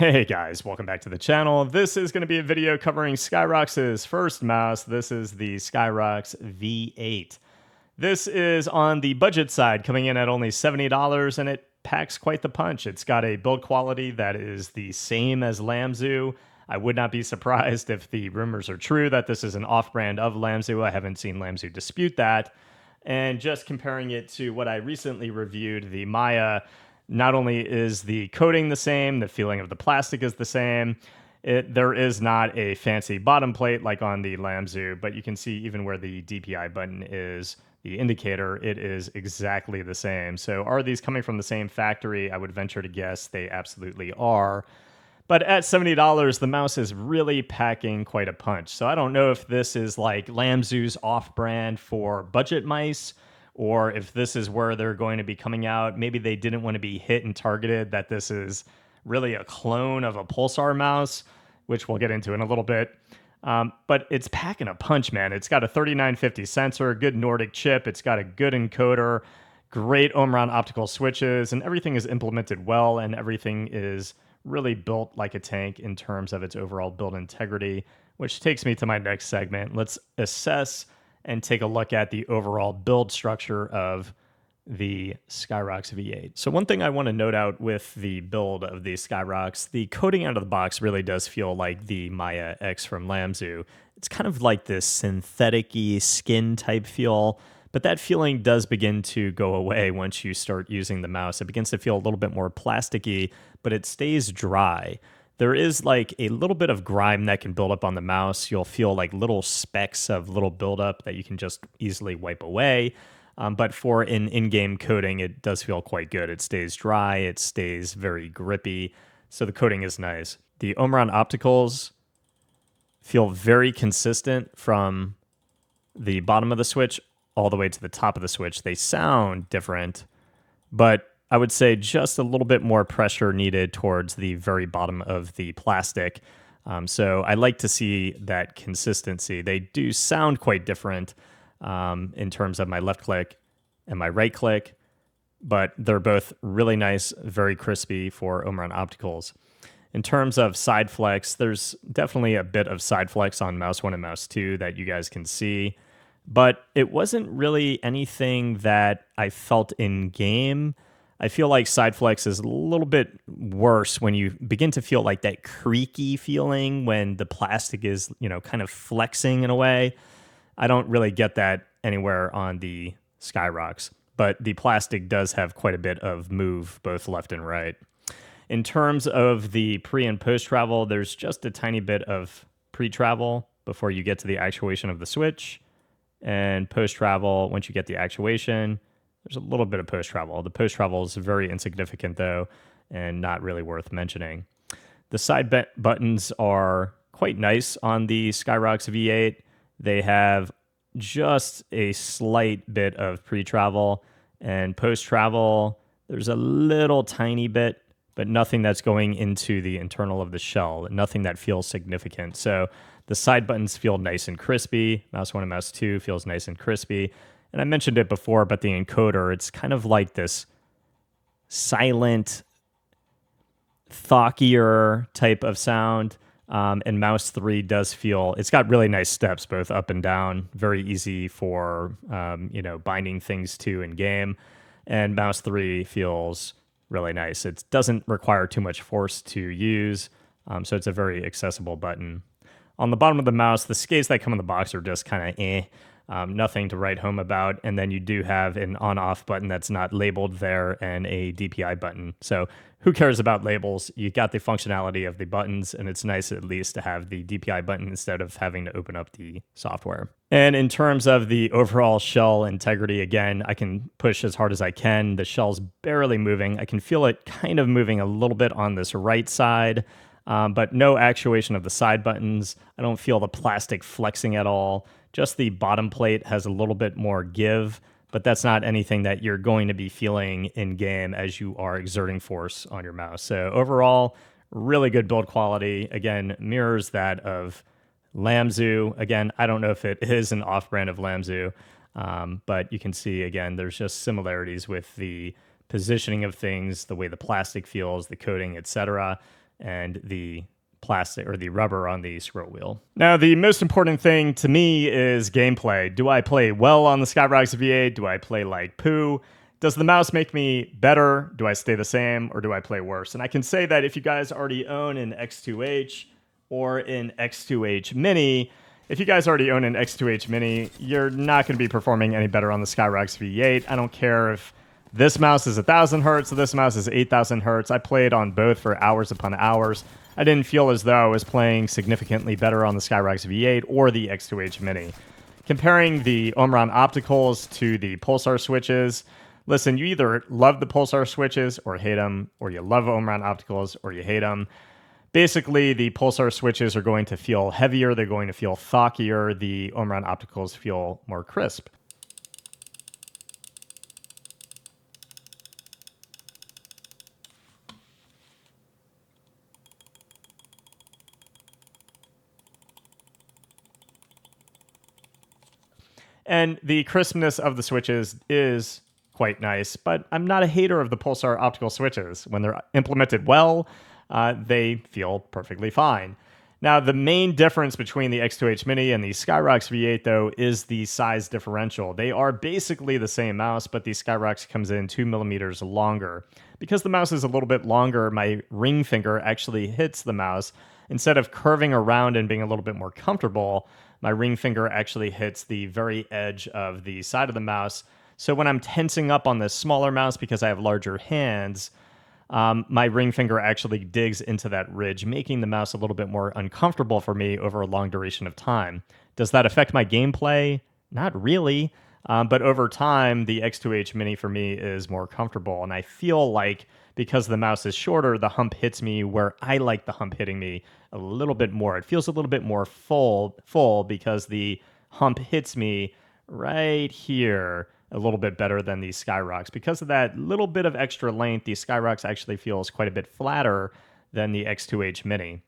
Hey guys, welcome back to the channel. This is going to be a video covering Scyrox's first mouse. This is the Scyrox V8. This is on the budget side, coming in at only $70, and it packs quite the punch. It's got a build quality that is the same as Lamzu. I would not be surprised if the rumors are true that this is an off-brand of Lamzu. I haven't seen Lamzu dispute that. And just comparing it to what I recently reviewed, the Maya, not only is the coating the same, the feeling of the plastic is the same. There is not a fancy bottom plate like on the Lamzu, but you can see even where the DPI button is, the indicator, it is exactly the same. So are these coming from the same factory? I would venture to guess they absolutely are. But at $70, the mouse is really packing quite a punch. So I don't know if this is like Lamzu's off-brand for budget mice, or if this is where they're going to be coming out. Maybe they didn't want to be hit and targeted, that this is really a clone of a Pulsar mouse, which we'll get into in a little bit. But it's packing a punch, man. It's got a 3950 sensor, good Nordic chip. It's got a good encoder, great Omron optical switches, and everything is implemented well, and everything is really built like a tank in terms of its overall build integrity, which takes me to my next segment. Let's assess and take a look at the overall build structure of the Scyrox V8. So one thing I want to note out with the build of the Scyrox, the coating out of the box really does feel like the Maya X from Lamzu. It's kind of like this synthetic-y skin type feel, but that feeling does begin to go away once you start using the mouse. It begins to feel a little bit more plasticky, but it stays dry. There is like a little bit of grime that can build up on the mouse. You'll feel like little specks of little buildup that you can just easily wipe away. But for an in-game coating, it does feel quite good. It stays dry. It stays very grippy. So the coating is nice. The Omron opticals feel very consistent from the bottom of the switch all the way to the top of the switch. They sound different, but I would say just a little bit more pressure needed towards the very bottom of the plastic. So I like to see that consistency. They do sound quite different in terms of my left click and my right click, but they're both really nice, very crispy for Omron opticals. In terms of side flex, there's definitely a bit of side flex on mouse 1 and mouse 2 that you guys can see, but it wasn't really anything that I felt in game. I feel like side flex is a little bit worse when you begin to feel like that creaky feeling when the plastic is, kind of flexing in a way. I don't really get that anywhere on the Scyrox, but the plastic does have quite a bit of move, both left and right. In terms of the pre and post travel, there's just a tiny bit of pre-travel before you get to the actuation of the switch. And post travel, once you get the actuation, there's a little bit of post-travel. The post-travel is very insignificant, though, and not really worth mentioning. The side buttons are quite nice on the Scyrox V8. They have just a slight bit of pre-travel, and post-travel, there's a little tiny bit, but nothing that's going into the internal of the shell, nothing that feels significant. So the side buttons feel nice and crispy. Mouse 1 and mouse 2 feels nice and crispy. And I mentioned it before, but the encoder, it's kind of like this silent, thockier type of sound. And mouse 3 does feel, it's got really nice steps, both up and down, very easy for, binding things to in game. And mouse 3 feels really nice. It doesn't require too much force to use, so it's a very accessible button. On the bottom of the mouse, the skates that come in the box are just kind of nothing to write home about. And then you do have an on-off button that's not labeled there and a DPI button. So who cares about labels? You got the functionality of the buttons, and it's nice at least to have the DPI button instead of having to open up the software. And in terms of the overall shell integrity, again, I can push as hard as I can. The shell's barely moving. I can feel it kind of moving a little bit on this right side, but no actuation of the side buttons. I don't feel the plastic flexing at all. Just the bottom plate has a little bit more give, but that's not anything that you're going to be feeling in game as you are exerting force on your mouse. So overall, really good build quality. Again, mirrors that of Lamzu. Again, I don't know if it is an off-brand of Lamzu, but you can see, again, there's just similarities with the positioning of things, the way the plastic feels, the coating, etc. and the plastic or the rubber on the scroll wheel. Now, the most important thing to me is gameplay. Do I play well on the Scyrox V8? Do I play like poo? Does the mouse make me better? Do I stay the same, or do I play worse? And I can say that if you guys already own an X2H or an X2H Mini, if you guys already own an X2H Mini, you're not going to be performing any better on the Scyrox V8. I don't care if this mouse is 1,000 hertz or this mouse is 8,000 hertz. I played on both for hours upon hours. I didn't feel as though I was playing significantly better on the Scyrox V8 or the X2H Mini. Comparing the Omron opticals to the pulsar switches, listen, you either love the pulsar switches or hate them, or you love Omron opticals or you hate them. Basically, the pulsar switches are going to feel heavier, they're going to feel thockier, the Omron opticals feel more crisp. And the crispness of the switches is quite nice, but I'm not a hater of the Pulsar optical switches. When they're implemented well, they feel perfectly fine. Now, the main difference between the X2H Mini and the Scyrox V8, though, is the size differential. They are basically the same mouse, but the Scyrox comes in 2 millimeters longer. Because the mouse is a little bit longer, my ring finger actually hits the mouse. Instead of curving around and being a little bit more comfortable, my ring finger actually hits the very edge of the side of the mouse. So when I'm tensing up on this smaller mouse because I have larger hands, my ring finger actually digs into that ridge, making the mouse a little bit more uncomfortable for me over a long duration of time. Does that affect my gameplay? Not really. But over time, the X2H Mini for me is more comfortable. And I feel like because the mouse is shorter, the hump hits me where I like the hump hitting me a little bit more. It feels a little bit more full because the hump hits me right here a little bit better than the Scyrox. Because of that little bit of extra length, the Scyrox actually feels quite a bit flatter than the X2H Mini.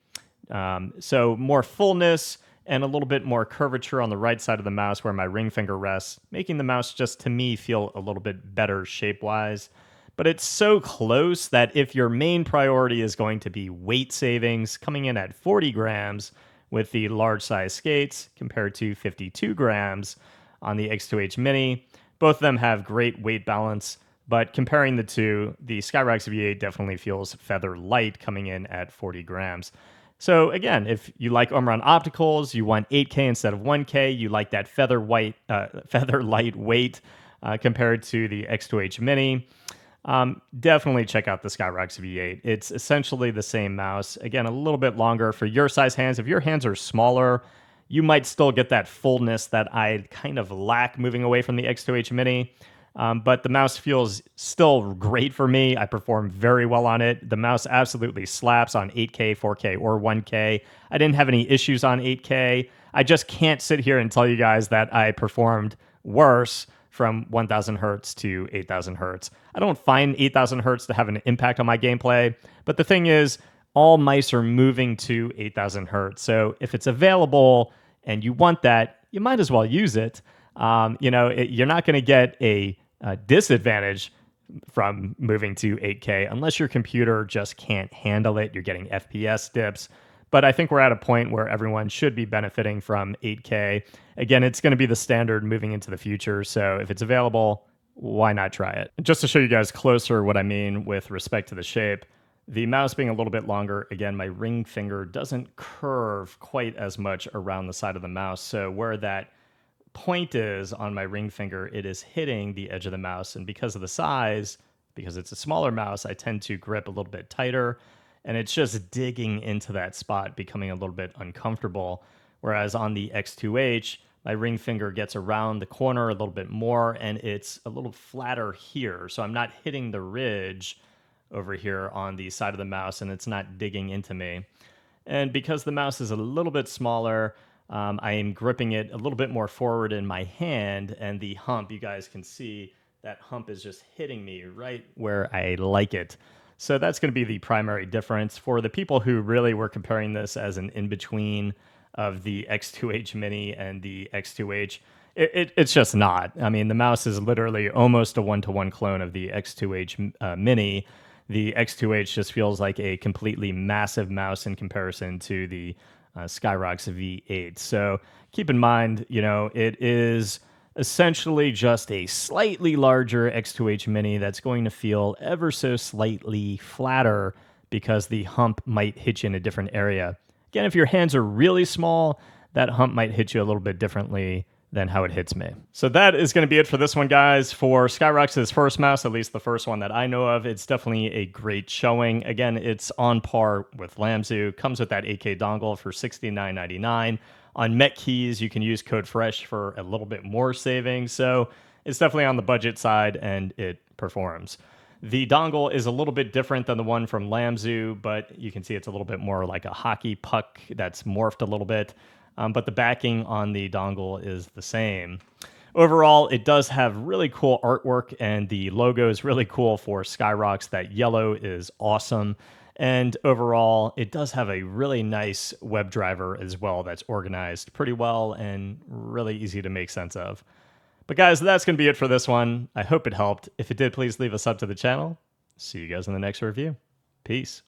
So more fullness and a little bit more curvature on the right side of the mouse where my ring finger rests, making the mouse just, to me, feel a little bit better shape-wise. But it's so close that if your main priority is going to be weight savings, coming in at 40 grams with the large size skates compared to 52 grams on the X2H Mini, both of them have great weight balance. But comparing the two, the Scyrox V8 definitely feels feather light coming in at 40 grams. So again, if you like Omron opticals, you want 8K instead of 1K, you like that feather light weight compared to the X2H Mini, definitely check out the Scyrox V8. It's essentially the same mouse. Again, a little bit longer for your size hands. If your hands are smaller, you might still get that fullness that I kind of lack moving away from the X2H Mini. But the mouse feels still great for me. I perform very well on it. The mouse absolutely slaps on 8K, 4K, or 1K. I didn't have any issues on 8K. I just can't sit here and tell you guys that I performed worse from 1,000 hertz to 8,000 hertz. I don't find 8,000 hertz to have an impact on my gameplay. But the thing is, all mice are moving to 8,000 hertz. So if it's available and you want that, you might as well use it. You're not going to get a disadvantage from moving to 8K unless your computer just can't handle it. You're getting FPS dips. But I think we're at a point where everyone should be benefiting from 8K. Again, it's going to be the standard moving into the future. So if it's available, why not try it? Just to show you guys closer what I mean with respect to the shape, the mouse being a little bit longer, again, my ring finger doesn't curve quite as much around the side of the mouse. So where that point is on my ring finger, it is hitting the edge of the mouse. And because of the size, because it's a smaller mouse, I tend to grip a little bit tighter. And it's just digging into that spot, becoming a little bit uncomfortable. Whereas on the X2H, my ring finger gets around the corner a little bit more, and it's a little flatter here. So I'm not hitting the ridge over here on the side of the mouse, and it's not digging into me. And because the mouse is a little bit smaller, I am gripping it a little bit more forward in my hand, and the hump, you guys can see, that hump is just hitting me right where I like it. So that's going to be the primary difference. For the people who really were comparing this as an in-between of the X2H Mini and the X2H, it's just not. I mean, the mouse is literally almost a one-to-one clone of the X2H Mini. The X2H just feels like a completely massive mouse in comparison to the Scyrox V8. So keep in mind, it is essentially just a slightly larger X2H Mini that's going to feel ever so slightly flatter because the hump might hit you in a different area. Again, if your hands are really small, that hump might hit you a little bit differently than how it hits me. So that is going to be it for this one, guys. For Scyrox's first mouse, at least the first one that I know of, it's definitely a great showing. Again, it's on par with Lamzu. Comes with that 8K dongle for $69.99. On Met Keys, you can use code FRESH for a little bit more savings. So it's definitely on the budget side, and it performs. The dongle is a little bit different than the one from Lamzu, but you can see it's a little bit more like a hockey puck that's morphed a little bit. But the backing on the dongle is the same. Overall, it does have really cool artwork, and the logo is really cool for Scyrox. That yellow is awesome. And overall, it does have a really nice web driver as well that's organized pretty well and really easy to make sense of. But guys, that's going to be it for this one. I hope it helped. If it did, please leave a sub to the channel. See you guys in the next review. Peace.